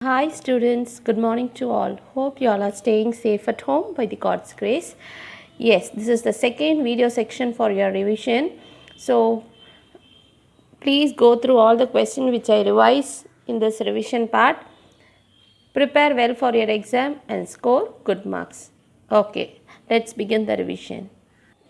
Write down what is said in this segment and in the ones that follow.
Hi students, good morning to all. Hope you all are staying safe at home by the God's grace. Yes, this is the second video section for your revision. So please go through all the questions which I revise in this revision part. Prepare well for your exam and score good marks. Okay, let's begin the revision.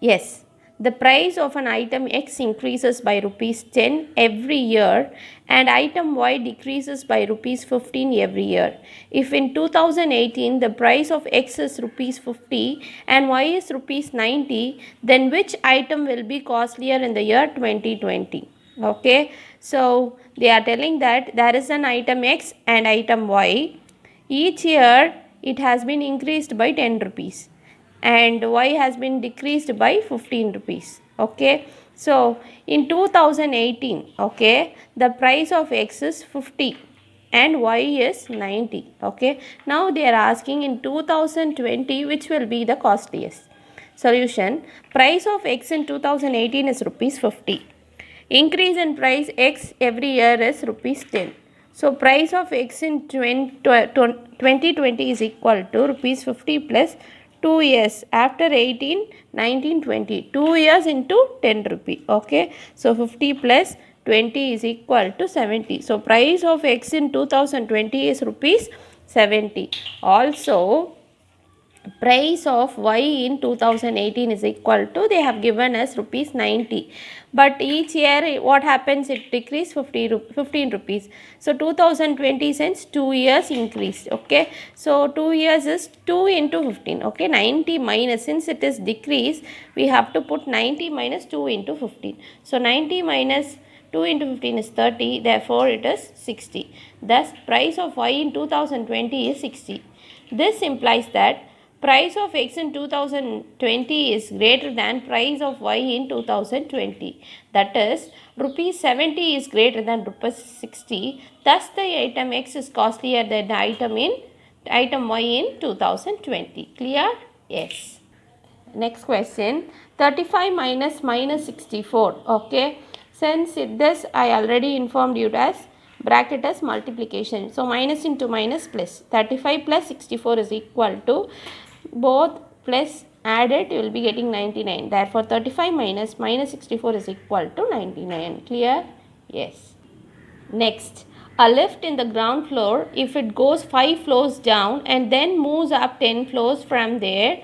Yes, the price of an item X increases by rupees 10 every year and item Y decreases by rupees 15 every year. If in 2018 the price of X is rupees 50 and Y is rupees 90, then which item will be costlier in the year 2020? Okay, so they are telling that there is an item X and item Y. Each year it has been increased by 10 rupees and Y has been decreased by 15 rupees. Okay, so in 2018, okay, the price of X is 50 and Y is 90. Okay, now they are asking in 2020 which will be the costliest. Solution: price of X in 2018 is rupees 50. Increase in price X every year is rupees 10. So price of X in 2020 is equal to rupees 50 plus 2 years after 18, 19, 20. 2 years into 10 rupee. Okay. So 50 plus 20 is equal to 70. So price of X in 2020 is rupees 70. Also, price of Y in 2018 is equal to, they have given us rupees 90, but each year what happens, it decrease 15 rupees. So 2020 cents 2 years increased. Okay, so 2 years is 2 into 15. Okay, 90 minus, since it is decrease, we have to put 90 minus 2 into 15. So 90 minus 2 into 15 is 30, therefore it is 60. Thus price of Y in 2020 is 60. This implies that price of X in 2020 is greater than price of Y in 2020. That is, rupees 70 is greater than rupees 60. Thus, the item X is costlier than the item Y in 2020. Clear? Yes. Next question, 35 minus 64. Okay, since this I already informed you as bracket as multiplication. So minus into minus plus, 35 plus 64 is equal to, both plus added you will be getting 99. Therefore 35 minus 64 is equal to 99. Clear? Yes. Next, a lift in the ground floor, if it goes 5 floors down and then moves up 10 floors from there,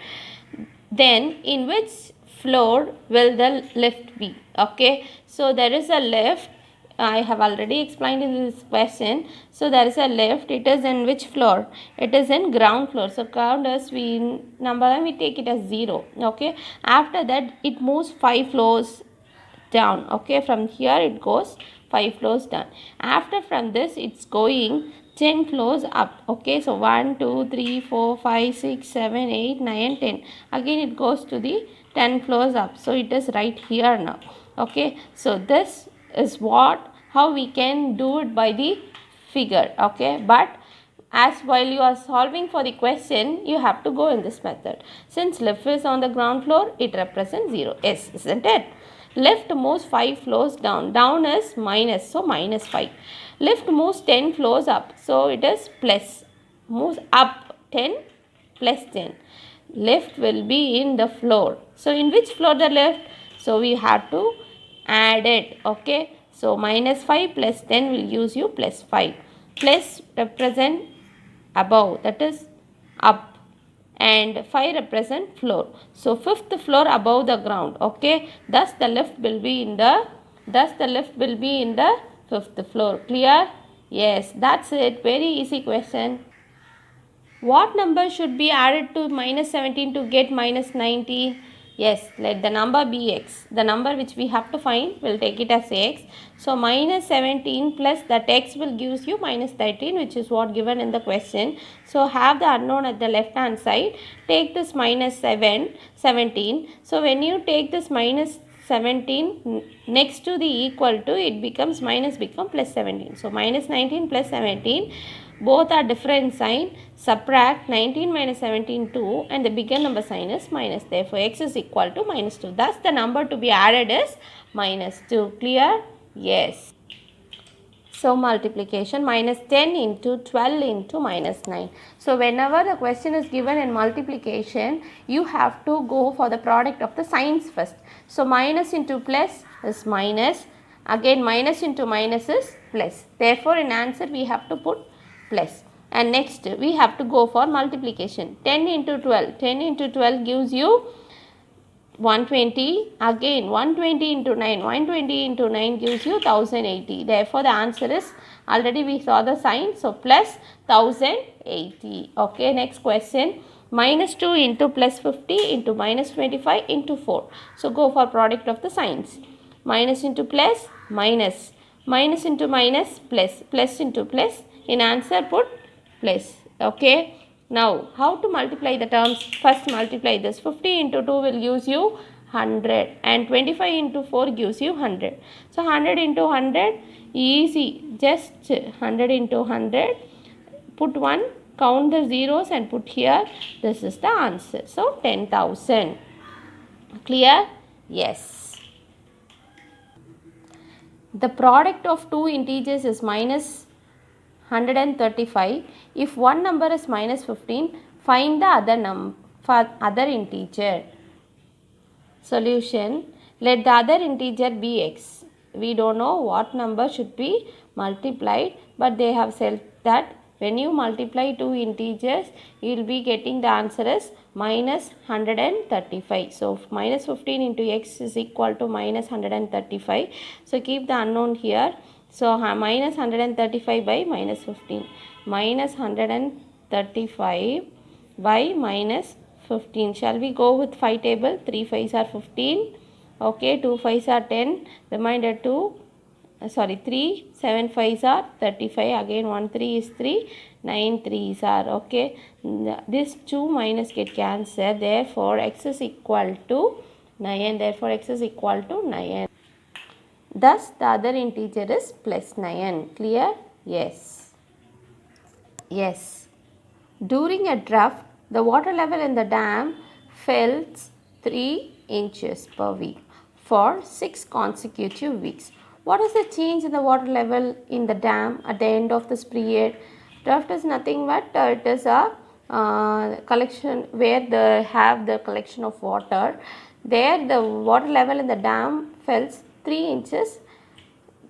then in which floor will the lift be? Okay, so there is a lift. I have already explained in this question. So there is a lift. It is in which floor? It is in ground floor. So ground as we take it as 0. Okay, after that it moves 5 floors down. Okay, from here it goes 5 floors down. After from this it's going 10 floors up. Okay, so 1 2 3 4 5 6 7 8 9 10. Again it goes to the 10 floors up. So it is right here now. Okay, so this is how we can do it by the figure. Okay, but as while you are solving for the question, you have to go in this method. Since lift is on the ground floor, it represents 0. Yes, isn't it? Lift moves 5 floors down. Down is minus, so minus 5. Lift moves 10 floors up, so it is plus. Moves up 10 plus 10. Lift will be in the floor. So in which floor the lift? So we have to add it. Okay, so minus 5 plus 10 will use you plus 5. Plus represent above, that is up, and 5 represent floor. So fifth floor above the ground. Okay, thus the lift will be in the fifth floor. Clear? Yes, that's it. Very easy question. What number should be added to minus 17 to get minus 90? Yes, let the number be x. The number which we have to find, we'll take it as x. So minus 17 plus that x will gives you minus 13, which is what given in the question. So have the unknown at the left hand side. Take this minus 17. So when you take this minus 17 next to the equal to, it becomes minus become plus 17. So minus 19 plus 17, both are different sign. Subtract 19 minus 17 2, and the bigger number sign is minus. Therefore x is equal to minus 2. Thus the number to be added is minus 2. Clear? Yes. So multiplication minus 10 into 12 into minus 9. So whenever the question is given in multiplication, you have to go for the product of the signs first. So minus into plus is minus, again minus into minus is plus. Therefore in answer we have to put plus. And next we have to go for multiplication. 10 into 12. 10 into 12 gives you 120. Again 120 into 9. 120 into 9 gives you 1080. Therefore the answer is, already we saw the sign, so plus 1080. Okay, next question. Minus 2 into plus 50 into minus 25 into 4. So go for product of the signs. Minus into plus, minus. Minus into minus, plus. Plus into plus. In answer put plus. Okay. Now, how to multiply the terms? First multiply this. 50 into 2 will gives you 100 and 25 into 4 gives you 100. So, 100 into 100, easy. Just 100 into 100. Put 1, count the zeros and put here. This is the answer. So, 10,000. Clear? Yes. The product of two integers is minus 135. If one number is minus 15, find the other integer. Solution. Let the other integer be x. We don't know what number should be multiplied, but they have said that when you multiply two integers, you will be getting the answer as minus 135. So minus 15 into x is equal to minus 135. So keep the unknown here. So minus 135 by minus 15. Minus 135 by minus 15. Shall we go with 5 table? 3 5s are 15. Okay, 2 5s are 10. Remainder 2. 3 7 5s are 35. Again 1 3 is 3. 9 3s are. Okay. This 2 minus get cancelled. Therefore x is equal to 9. Therefore x is equal to 9. Thus, the other integer is plus 9. Clear? Yes. Yes. During a drought, the water level in the dam fell 3 inches per week for 6 consecutive weeks. What is the change in the water level in the dam at the end of this period? Drought is nothing but it is a collection where they have the collection of water. There the water level in the dam fell 3 inches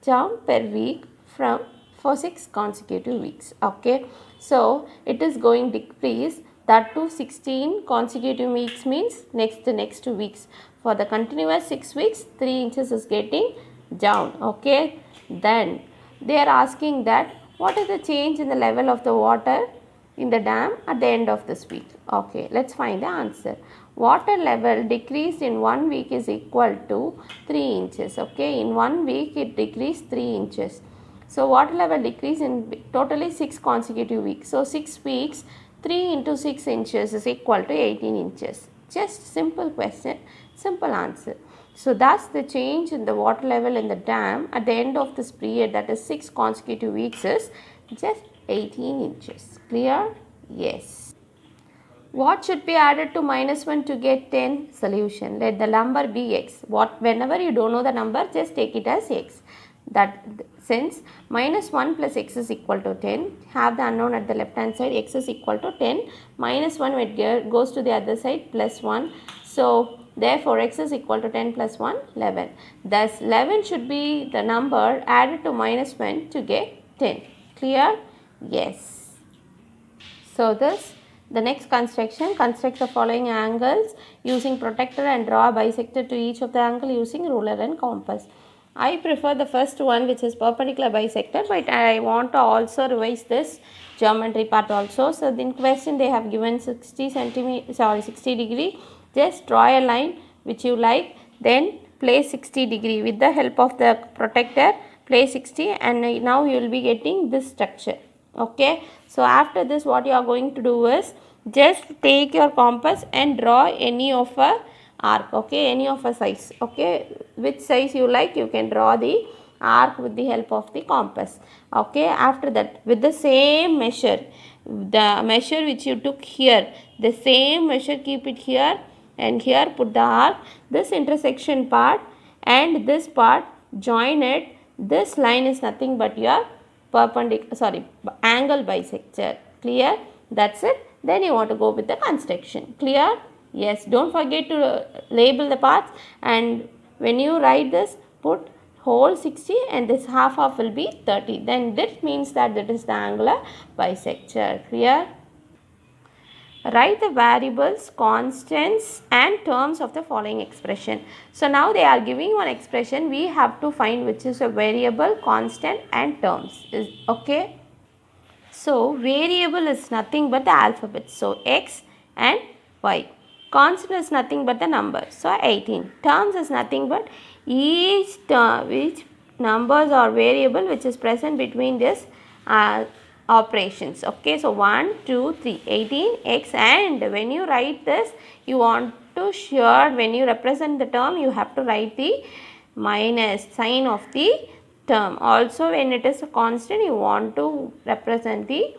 down per week for 6 consecutive weeks. Okay, so it is going decrease, that to 16 consecutive weeks means next weeks. For the continuous 6 weeks, 3 inches is getting down. Okay, then they are asking that what is the change in the level of the water in the dam at the end of this week. Okay, let's find the answer. Water level decreased in 1 week is equal to 3 inches. Okay, in 1 week it decreased 3 inches. So water level decreased in totally 6 consecutive weeks. So 6 weeks, 3 into 6 inches is equal to 18 inches. Just simple question, simple answer. So thus the change in the water level in the dam at the end of this period, that is 6 consecutive weeks, is just 18 inches. Clear? Yes. What should be added to minus 1 to get 10? Solution. Let the number be x. Whenever you don't know the number, just take it as x. That since minus 1 plus x is equal to 10, have the unknown at the left hand side, x is equal to 10. Minus 1 when goes to the other side, plus 1. So therefore x is equal to 10 plus 1, 11. Thus 11 should be the number added to minus 1 to get 10. Clear? Yes. So the next construction, construct the following angles using protractor and draw a bisector to each of the angle using ruler and compass. I prefer the first one, which is perpendicular bisector, but I want to also revise this geometry part also. So in question they have given 60 degree. Just draw a line which you like, then place 60 degree with the help of the protractor. Place 60 and now you will be getting this structure. Okay, so after this what you are going to do is just take your compass and draw any of a arc. Okay, any of a size. Okay, which size you like, you can draw the arc with the help of the compass. Okay, after that with the same measure, the measure which you took here, the same measure keep it here and here put the arc. This intersection part and this part, join it. This line is nothing but your angle bisector. Clear? That's it. Then you want to go with the construction. Clear? Yes. Don't forget to label the parts, and when you write this, put whole 60 and this half will be 30. Then that means that is the angular bisector. Clear? Write the variables, constants and terms of the following expression. So now they are giving one expression. We have to find which is a variable, constant and terms. Okay. So variable is nothing but the alphabet. So x and y. Constant is nothing but the number. So 18. Terms is nothing but each term, which numbers or variable which is present between this operations. Okay, so 1, 2, 3, 18 x, and when you write this, you want to sure when you represent the term, you have to write the minus sign of the term. Also when it is a constant, you want to represent the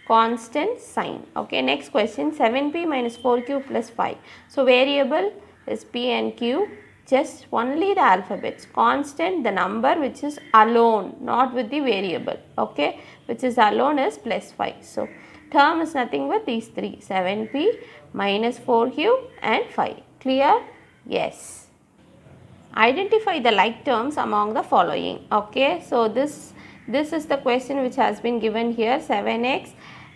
constant sign. Okay, next question, 7p minus 4q plus 5. So variable is p and q, just only the alphabets. Constant, the number which is alone, not with the variable. Okay, which is alone is plus 5. So term is nothing but these three, 7p minus 4q and 5. Clear? Yes. Identify the like terms among the following. Okay, so this is the question which has been given here. 7x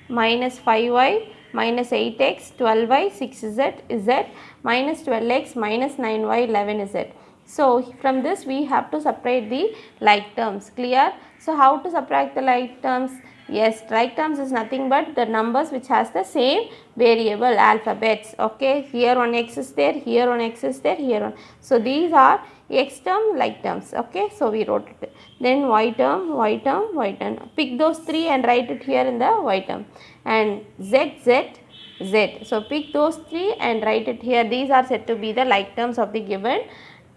minus 5y minus 8x, 12y, 6z, z, minus 12x, minus 9y, 11z. So from this we have to separate the like terms. Clear? So how to subtract the like terms? Yes, like terms is nothing but the numbers which has the same variable alphabets. Okay, here one x is there, here one x is there, here one. So these are x term, like terms. Okay, so we wrote it. Then y term, y term, y term. Pick those three and write it here in the y term. And z, z, z. So pick those three and write it here. These are said to be the like terms of the given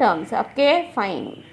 terms. Okay, fine.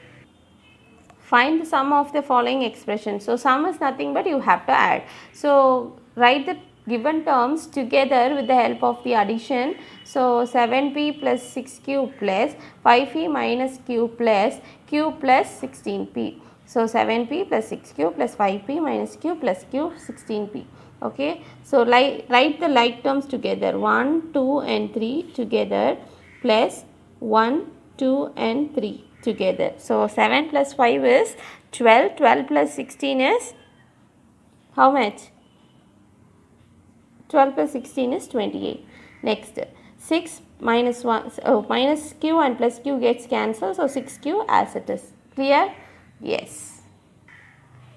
Find the sum of the following expression. So sum is nothing but you have to add. So write the given terms together with the help of the addition. So 7p plus 6q plus 5p minus q plus 16p. So 7p plus 6q plus 5p minus q plus q 16p. Okay. So write the like terms together. 1, 2 and 3 together plus 1, 2 and 3 together. So 7 plus 5 is 12. 12 plus 16 is how much? 12 plus 16 is 28. Next, 6 minus 1, minus q and plus q gets cancelled. So 6q as it is. Clear? Yes.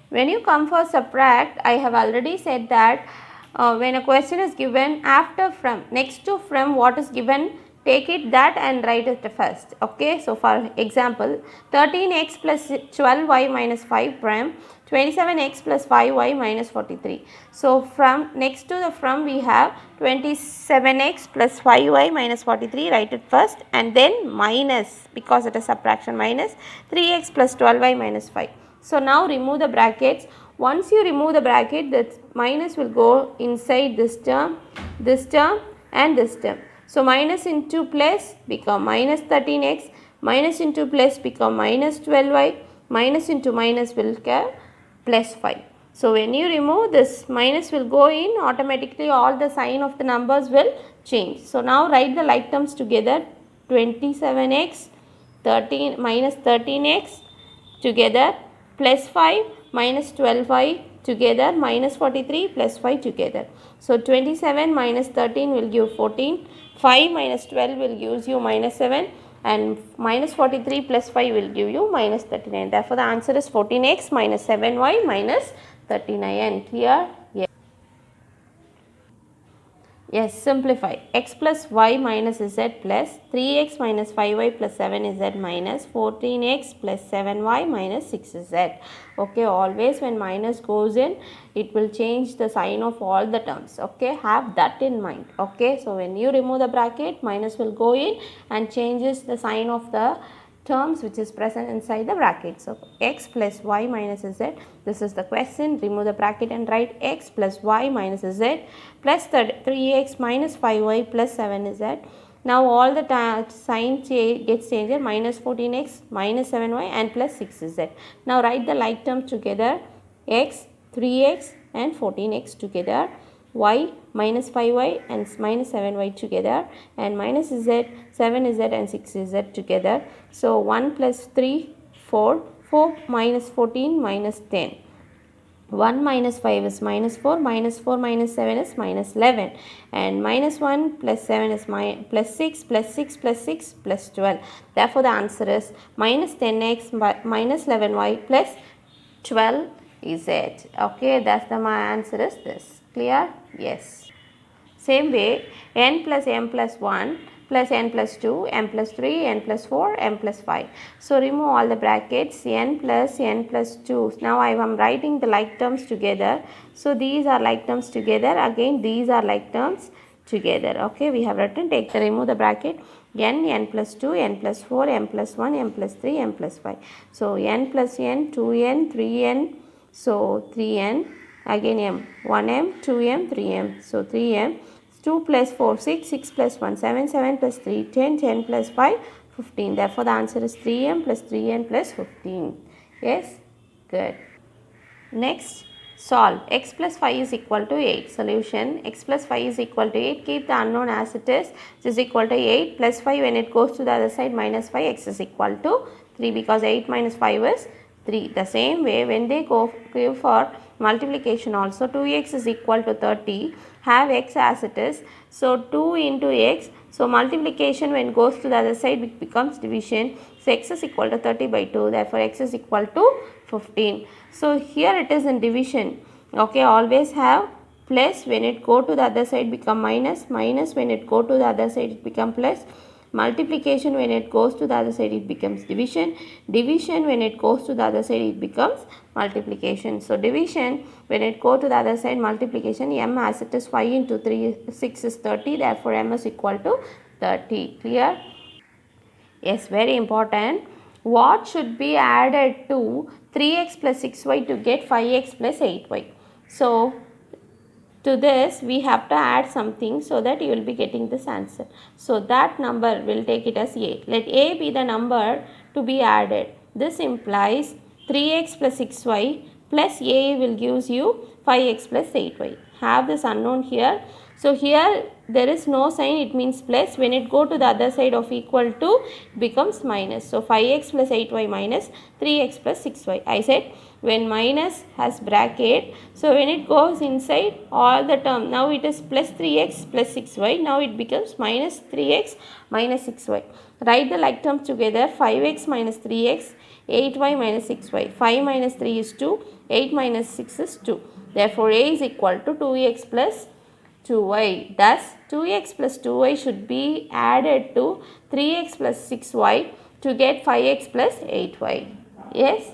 When you come for subtract, I have already said that when a question is given after from, next to from what is given, take it that and write it first. Okay, so for example, 13x plus 12y minus 5 prime, 27x plus 5y minus 43. So from next to the from we have 27x plus 5y minus 43, write it first, and then minus, because it is subtraction, minus 3x plus 12y minus 5. So now remove the brackets. Once you remove the bracket, the minus will go inside this term and this term. So minus into plus become minus 13x, minus into plus become minus 12y, minus into minus will get plus 5. So when you remove this, minus will go in, automatically all the sign of the numbers will change. So now write the like terms together. 27x minus 13x together, plus 5 minus 12y together, minus 43 plus 5 together. So 27 minus 13 will give 14, 5 minus 12 will give you minus 7, and minus 43 plus 5 will give you minus 39. Therefore, the answer is 14x minus 7y minus 39. Clear? Yes. Yes, simplify. X plus y minus z plus 3x minus 5y plus 7z minus 14x plus 7y minus 6z. Okay, always when minus goes in, it will change the sign of all the terms. Okay, have that in mind. Okay, so when you remove the bracket, minus will go in and changes the sign of the terms which is present inside the bracket. So x plus y minus z, this is the question. Remove the bracket and write x plus y minus z plus 3x minus 5y plus 7z. Now all the sign gets changed, minus 14x minus 7y and plus 6z. Now write the like terms together. X 3x and 14x together, y minus 5y and minus 7y together, and minus z, 7z and 6z together. So 1 plus 3, 4, 4 minus 14 minus 10. 1 minus 5 is minus 4, minus 4 minus 7 is minus 11, and minus 1 plus 7 is plus 6, plus 6 plus 6 plus 12. Therefore, the answer is minus 10x minus 11y plus 12 is it. Okay, that's my answer is this. Clear? Yes. Same way, n plus m plus 1 plus n plus 2, m plus 3, n plus 4, m plus 5. So, remove all the brackets, n plus 2. Now, I am writing the like terms together. So, these are like terms together. Again, these are like terms together. Okay, we have written, remove the bracket, n plus 2, n plus 4, m plus 1, m plus 3, m plus 5. So, n plus n, 2n, 3n, so 3n, again m, 1m, 2m, 3m, so 3m. 2 plus 4, 6, 6 plus 1, 7, 7 plus 3, 10, 10 plus 5, 15. Therefore, the answer is 3m plus 3n plus 15. Yes? Good. Next, solve. X plus 5 is equal to 8. Solution, x plus 5 is equal to 8. Keep the unknown as it is. This is equal to 8 plus 5 when it goes to the other side minus 5. X is equal to 3 because 8 minus 5 is 3. The same way when they go for multiplication also, 2x is equal to 30. Have x as it is. So, 2 into x. So, multiplication when goes to the other side it becomes division. So, x is equal to 30 by 2. Therefore, x is equal to 15. So, here it is in division. Okay, always have plus when it go to the other side become minus, minus when it go to the other side it become plus. Multiplication when it goes to the other side it becomes division. Division when it goes to the other side it becomes multiplication. So, division when it go to the other side multiplication, m as it is 5 into 3, 6 is 30. Therefore, m is equal to 30. Clear? Yes, very important. What should be added to 3x plus 6y to get 5x plus 8y? So, to this we have to add something so that you will be getting this answer. So, that number will take it as a. Let a be the number to be added. This implies 3x plus 6y plus a will gives you 5x plus 8y. Have this unknown here. So, here there is no sign, it means plus. When it go to the other side of equal to becomes minus. So, 5x plus 8y minus 3x plus 6y. I said when minus has bracket, so when it goes inside all the term, now it is plus 3x plus 6y, now it becomes minus 3x minus 6y. Write the like terms together, 5x minus 3x, 8y minus 6y. 5 minus 3 is 2, 8 minus 6 is 2. Therefore, a is equal to 2x plus 2y. Thus, 2x plus 2y should be added to 3x plus 6y to get 5x plus 8y. Yes?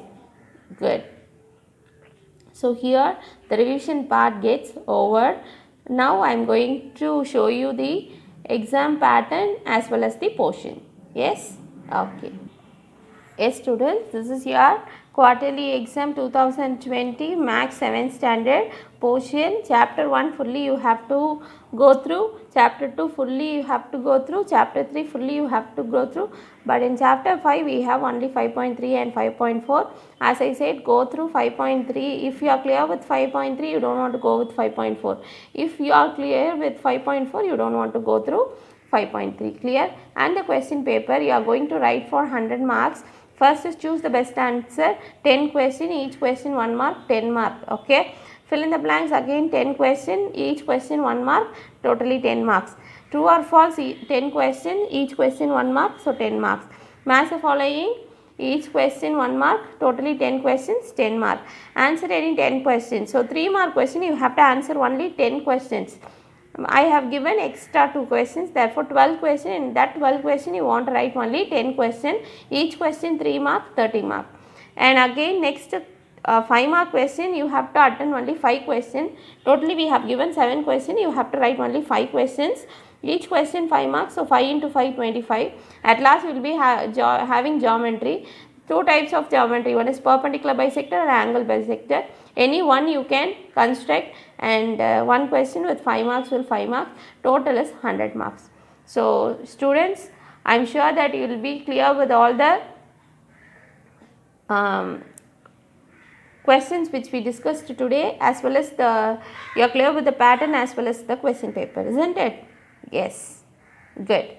Good. So, here the revision part gets over. Now, I am going to show you the exam pattern as well as the portion. Yes? Okay. Yes, students, this is your quarterly exam 2020 Max 7th standard portion. Chapter 1 fully you have to go through, chapter 2 fully you have to go through, chapter 3 fully you have to go through, but in chapter 5 we have only 5.3 and 5.4. As I said, go through 5.3. If you are clear with 5.3, you don't want to go with 5.4. If you are clear with 5.4, you don't want to go through 5.3. Clear? And the question paper you are going to write for 100 marks. First is choose the best answer, 10 question, each question 1 mark, 10 mark, okay. Fill in the blanks, again 10 question, each question 1 mark, totally 10 marks. True or false, 10 question, each question 1 mark, so 10 marks. Match the following, each question 1 mark, totally 10 questions, 10 mark. Answer any 10 questions. So, 3 mark question, you have to answer only 10 questions. I have given extra 2 questions, therefore 12 question. In that 12 question you want to write only 10 question, each question 3 mark, 30 mark. And again next 5 mark question you have to attend only 5 questions. Totally we have given 7 questions, you have to write only 5 questions, each question 5 marks, so 5 into 5, 25. At last we will be having geometry. 2 types of geometry, one is perpendicular bisector and angle bisector. Any one you can construct, and one question with 5 marks will 5 marks, total is 100 marks. So, students, I am sure that you will be clear with all the questions which we discussed today, as well as you're clear with the pattern as well as the question paper, isn't it? Yes, good.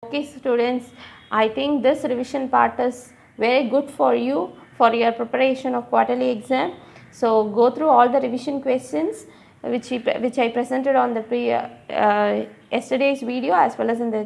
Okay students, I think this revision part is very good for you for your preparation of quarterly exam. So go through all the revision questions which I presented on the yesterday's video as well as in the